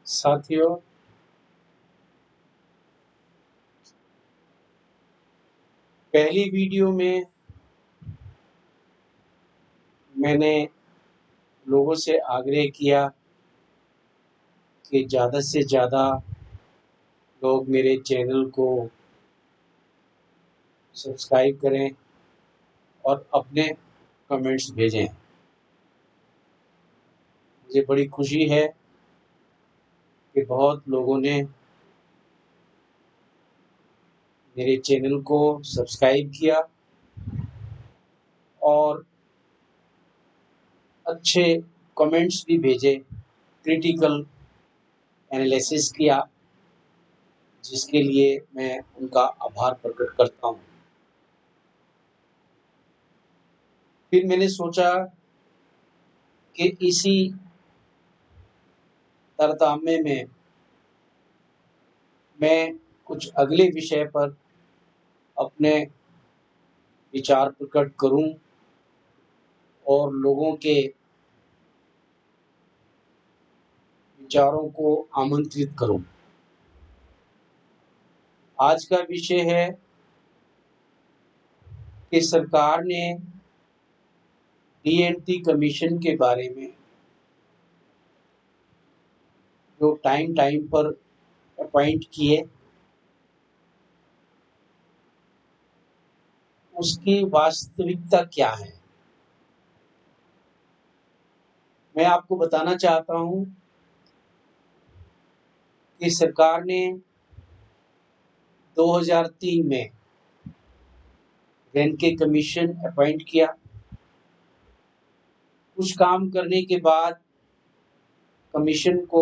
साथियों, पहली वीडियो में मैंने लोगों से आग्रह किया कि ज़्यादा से ज़्यादा लोग मेरे चैनल को सब्सक्राइब करें और अपने कमेंट्स भेजें। मुझे बड़ी खुशी है कि बहुत लोगों ने मेरे चैनल को सब्सक्राइब किया और अच्छे कमेंट्स भी भेजे, क्रिटिकल एनालिसिस किया, जिसके लिए मैं उनका आभार प्रकट करता हूँ। फिर मैंने सोचा कि इसी तरतामे में मैं कुछ अगले विषय पर अपने विचार प्रकट करूं और लोगों के विचारों को आमंत्रित करूं। आज का विषय है कि सरकार ने डीएनटी कमीशन के बारे में जो टाइम पर अपॉइंट किए, उसकी वास्तविकता क्या है। मैं आपको बताना चाहता हूं कि सरकार ने 2003 में रेनके कमीशन अपॉइंट किया। कुछ काम करने के बाद कमीशन को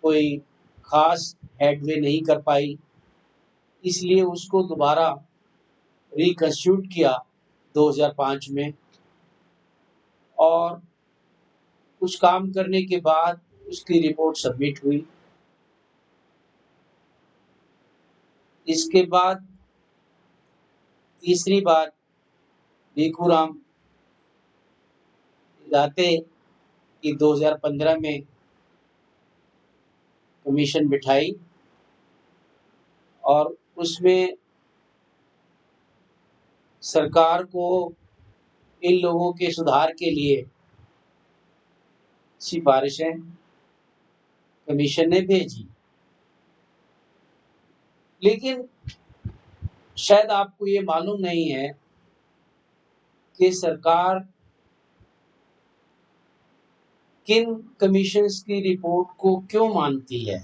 कोई खास हेडवे नहीं कर पाई, इसलिए उसको दोबारा रिकंस्टिट्यूट किया 2005 में और कुछ काम करने के बाद उसकी रिपोर्ट सबमिट हुई। इसके बाद तीसरी बार भीखूराम दाते की 2015 में कमीशन बिठाई और उसमें सरकार को इन लोगों के सुधार के लिए सिफारिशें कमीशन ने भेजी। लेकिन शायद आपको ये मालूम नहीं है कि सरकार किन कमीशंस की रिपोर्ट को क्यों मानती है।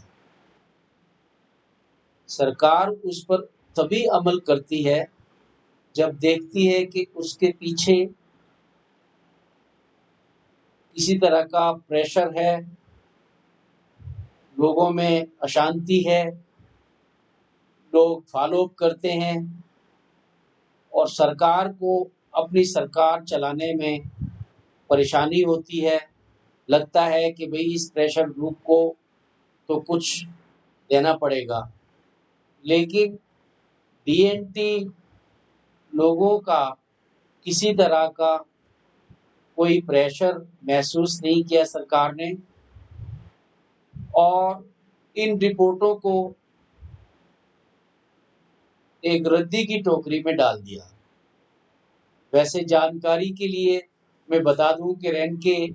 सरकार उस पर तभी अमल करती है जब देखती है कि उसके पीछे किसी तरह का प्रेशर है, लोगों में अशांति है, लोग फॉलो अप करते हैं और सरकार को अपनी सरकार चलाने में परेशानी होती है। लगता है कि भाई इस प्रेशर ग्रुप को तो कुछ देना पड़ेगा। लेकिन डीएनटी लोगों का किसी तरह का कोई प्रेशर महसूस नहीं किया सरकार ने और इन रिपोर्टों को एक रद्दी की टोकरी में डाल दिया। वैसे जानकारी के लिए मैं बता दूं कि रेनके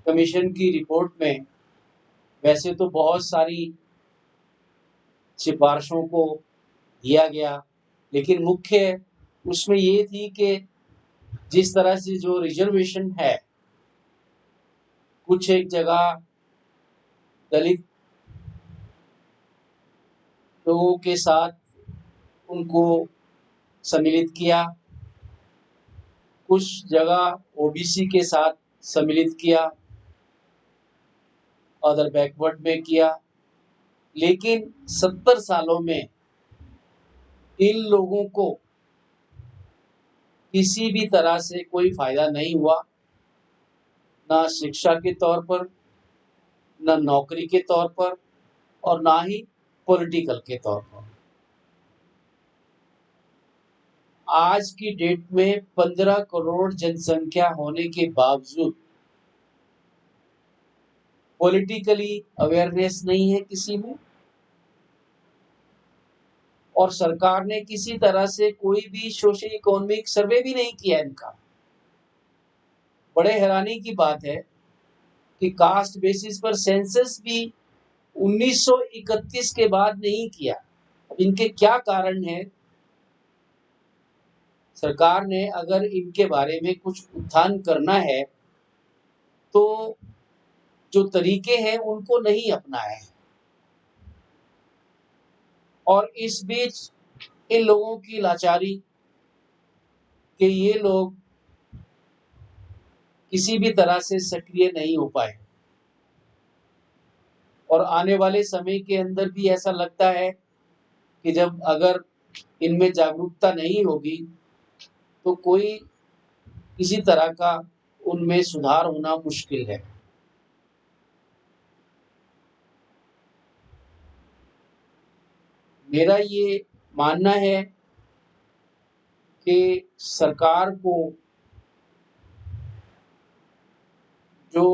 कमीशन की रिपोर्ट में वैसे तो बहुत सारी सिफारिशों को दिया गया, लेकिन मुख्य उसमें ये थी कि जिस तरह से जो रिजर्वेशन है, कुछ एक जगह दलित लोगों के साथ उनको सम्मिलित किया, कुछ जगह ओबीसी के साथ सम्मिलित किया, अदर बैकवर्ड में किया। लेकिन 70 सालों में इन लोगों को किसी भी तरह से कोई फायदा नहीं हुआ, ना शिक्षा के तौर पर, ना नौकरी के तौर पर और ना ही पॉलिटिकल के तौर पर। आज की डेट में 15 करोड़ जनसंख्या होने के बावजूद पॉलिटिकली अवेयरनेस नहीं है किसी में, और सरकार ने किसी तरह से कोई भी सोशल इकोनॉमिक सर्वे भी नहीं किया इनका। बड़े हैरानी की बात है कि कास्ट बेसिस पर सेंसस भी 1931 के बाद नहीं किया। अब इनके क्या कारण है? सरकार ने अगर इनके बारे में कुछ उत्थान करना है तो जो तरीके हैं उनको नहीं अपनाए हैं। और इस बीच इन लोगों की लाचारी कि ये लोग किसी भी तरह से सक्रिय नहीं हो पाए, और आने वाले समय के अंदर भी ऐसा लगता है कि जब अगर इनमें जागरूकता नहीं होगी तो कोई किसी तरह का उनमें सुधार होना मुश्किल है। मेरा ये मानना है कि सरकार को जो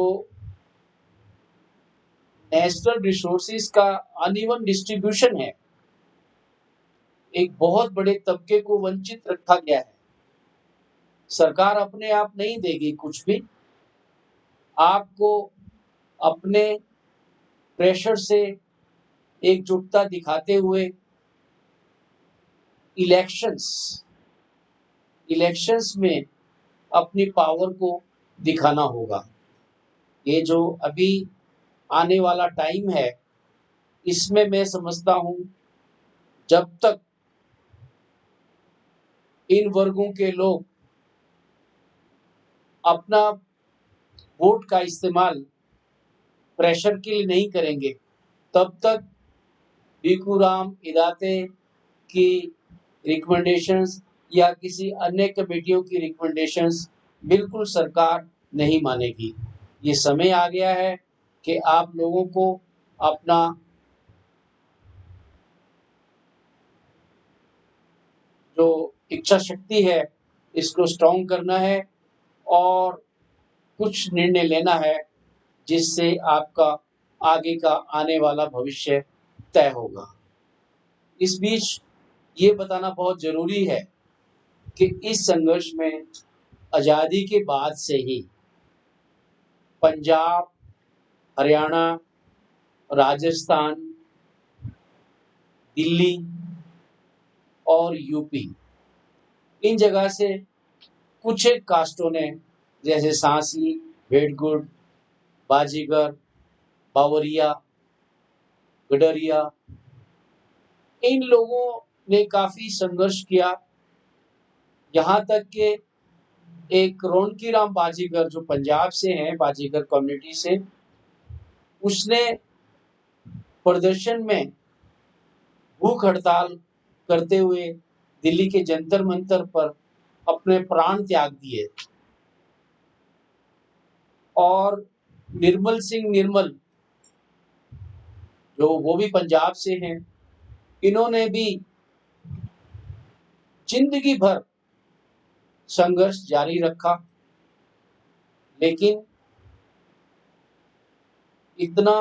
नेशनल रिसोर्सेज का अनइवन डिस्ट्रीब्यूशन है, एक बहुत बड़े तबके को वंचित रखा गया है। सरकार अपने आप नहीं देगी कुछ भी, आपको अपने प्रेशर से एकजुटता दिखाते हुए इलेक्शंस में अपनी पावर को दिखाना होगा। ये जो अभी आने वाला टाइम है, इसमें मैं समझता हूँ जब तक इन वर्गों के लोग अपना वोट का इस्तेमाल प्रेशर के लिए नहीं करेंगे, तब तक भीखूराम इदाते की रिकमेंडेशंस या किसी अन्य कमेटियों की रिकमेंडेशंस बिल्कुल सरकार नहीं मानेगी। ये समय आ गया है कि आप लोगों को अपना जो इच्छा शक्ति है इसको स्ट्रॉन्ग करना है और कुछ निर्णय लेना है जिससे आपका आगे का आने वाला भविष्य तय होगा। इस बीच ये बताना बहुत ज़रूरी है कि इस संघर्ष में आज़ादी के बाद से ही पंजाब, हरियाणा, राजस्थान, दिल्ली और यूपी, इन जगह से कुछ एक कास्टों ने, जैसे सांसी, भेड़गुड़, बाजीगर, बावरिया, गडरिया, इन लोगों ने काफ़ी संघर्ष किया। यहाँ तक कि एक रोनकी राम बाजीगर जो पंजाब से हैं, बाजीगर कम्युनिटी से, उसने प्रदर्शन में भूख हड़ताल करते हुए दिल्ली के जंतर मंतर पर अपने प्राण त्याग दिए। और निर्मल सिंह निर्मल जो वो भी पंजाब से हैं, इन्होंने भी जिंदगी भर संघर्ष जारी रखा, लेकिन इतना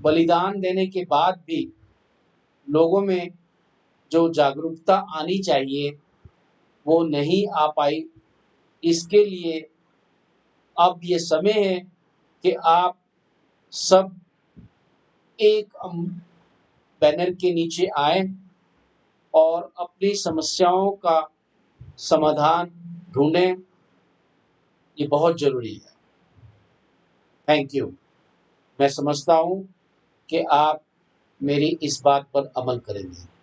बलिदान देने के बाद भी लोगों में जो जागरूकता आनी चाहिए वो नहीं आ पाई। इसके लिए अब ये समय है कि आप सब एक बैनर के नीचे आए और अपनी समस्याओं का समाधान ढूंढें। ये बहुत ज़रूरी है। Thank you. मैं समझता हूँ कि आप मेरी इस बात पर अमल करेंगे।